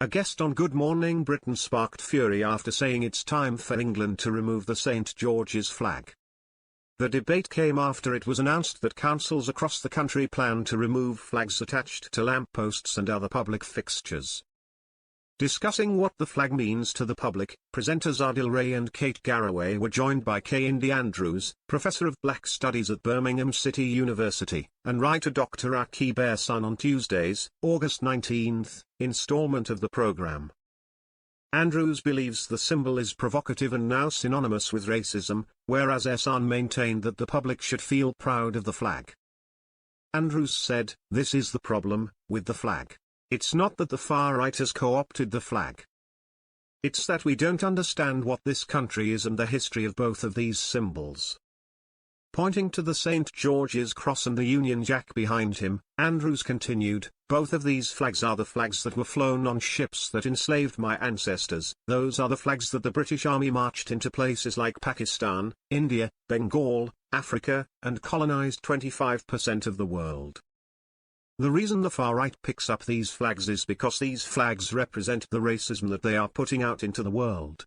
A guest on Good Morning Britain sparked fury after saying it's time for England to remove the St. George's flag. The debate came after it was announced that councils across the country plan to remove flags attached to lampposts and other public fixtures. Discussing what the flag means to the public, presenters Adil Ray and Kate Garraway were joined by K. Indy Andrews, Professor of Black Studies at Birmingham City University, and writer Dr. Akib Ehsan on Tuesday's, August 19th, installment of the program. Andrews believes the symbol is provocative and now synonymous with racism, whereas Ehsan maintained that the public should feel proud of the flag. Andrews said, "This is the problem with the flag. It's not that the far right has co-opted the flag. It's that we don't understand what this country is and the history of both of these symbols." Pointing to the St. George's Cross and the Union Jack behind him, Andrews continued, "Both of these flags are the flags that were flown on ships that enslaved my ancestors. Those are the flags that the British Army marched into places like Pakistan, India, Bengal, Africa, and colonized 25% of the world. The reason the far right picks up these flags is because these flags represent the racism that they are putting out into the world.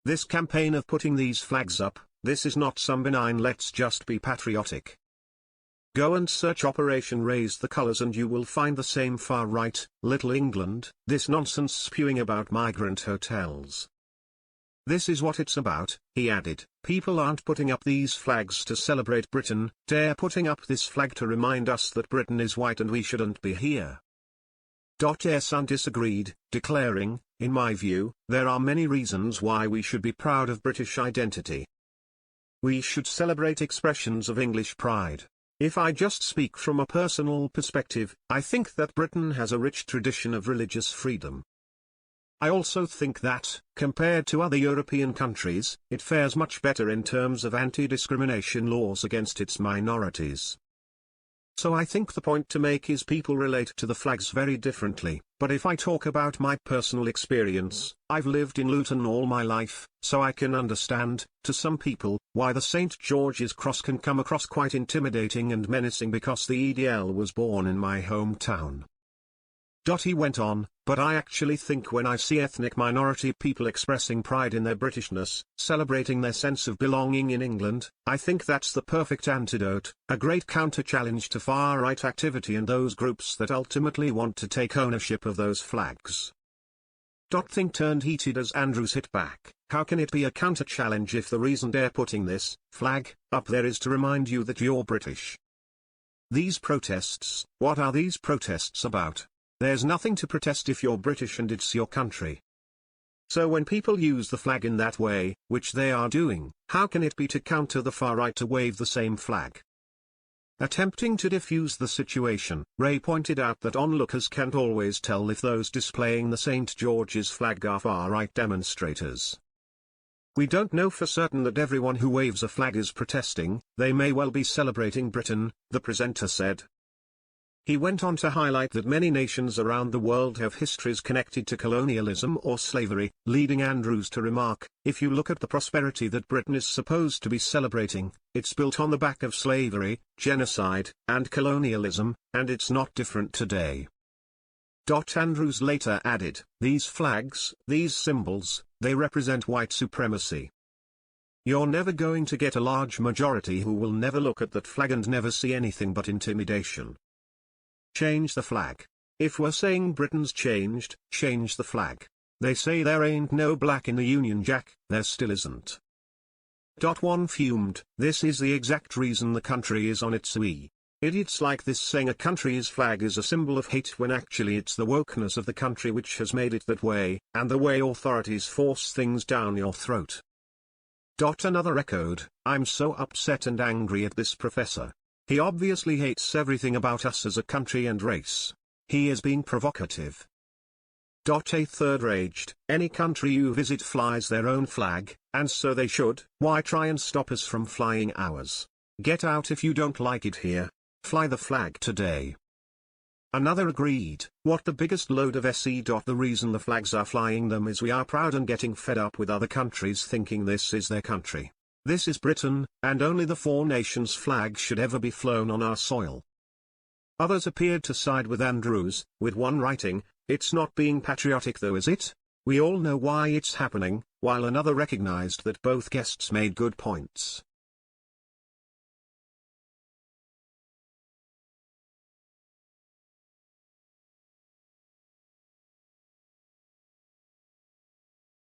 This campaign of putting these flags up, this is not some benign let's just be patriotic. Go and search Operation Raise the Colours and you will find the same far right, Little England, this nonsense spewing about migrant hotels. This is what it's about," he added. "People aren't putting up these flags to celebrate Britain, they're putting up this flag to remind us that Britain is white and we shouldn't be here." Ehsan disagreed, declaring, "In my view, there are many reasons why we should be proud of British identity. We should celebrate expressions of English pride. If I just speak from a personal perspective, I think that Britain has a rich tradition of religious freedom. I also think that, compared to other European countries, it fares much better in terms of anti-discrimination laws against its minorities. So I think the point to make is people relate to the flags very differently, but if I talk about my personal experience, I've lived in Luton all my life, so I can understand, to some people, why the St. George's Cross can come across quite intimidating and menacing because the EDL was born in my hometown." He went on, "But I actually think when I see ethnic minority people expressing pride in their Britishness, celebrating their sense of belonging in England, I think that's the perfect antidote, a great counter-challenge to far-right activity and those groups that ultimately want to take ownership of those flags." Thing turned heated as Andrews hit back, "How can it be a counter-challenge if the reason they're putting this flag up there is to remind you that you're British? These protests, what are these protests about? There's nothing to protest if you're British and it's your country. So when people use the flag in that way, which they are doing, how can it be to counter the far right to wave the same flag?" Attempting to diffuse the situation, Ray pointed out that onlookers can't always tell if those displaying the St. George's flag are far-right demonstrators. "We don't know for certain that everyone who waves a flag is protesting, they may well be celebrating Britain," the presenter said. He went on to highlight that many nations around the world have histories connected to colonialism or slavery, leading Andrews to remark, "If you look at the prosperity that Britain is supposed to be celebrating, it's built on the back of slavery, genocide, and colonialism, and it's not different today." Andrews later added, "These flags, these symbols, they represent white supremacy. You're never going to get a large majority who will never look at that flag and never see anything but intimidation. Change the flag. If we're saying Britain's changed, change the flag. They say there ain't no black in the Union Jack, there still isn't." One fumed, "This is the exact reason the country is on its way. Idiots like this saying a country's flag is a symbol of hate when actually it's the wokeness of the country which has made it that way, and the way authorities force things down your throat." Another echoed, "I'm so upset and angry at this professor. He obviously hates everything about us as a country and race. He is being provocative." A third raged, "Any country you visit flies their own flag, and so they should. Why try and stop us from flying ours? Get out if you don't like it here. Fly the flag today." Another agreed, "What the biggest load of SE. The reason the flags are flying them is we are proud and getting fed up with other countries thinking this is their country. This is Britain, and only the four nations flag should ever be flown on our soil." Others appeared to side with Andrews, with one writing, It's not being patriotic though, is it? We all know why it's happening, while another recognized that both guests made good points.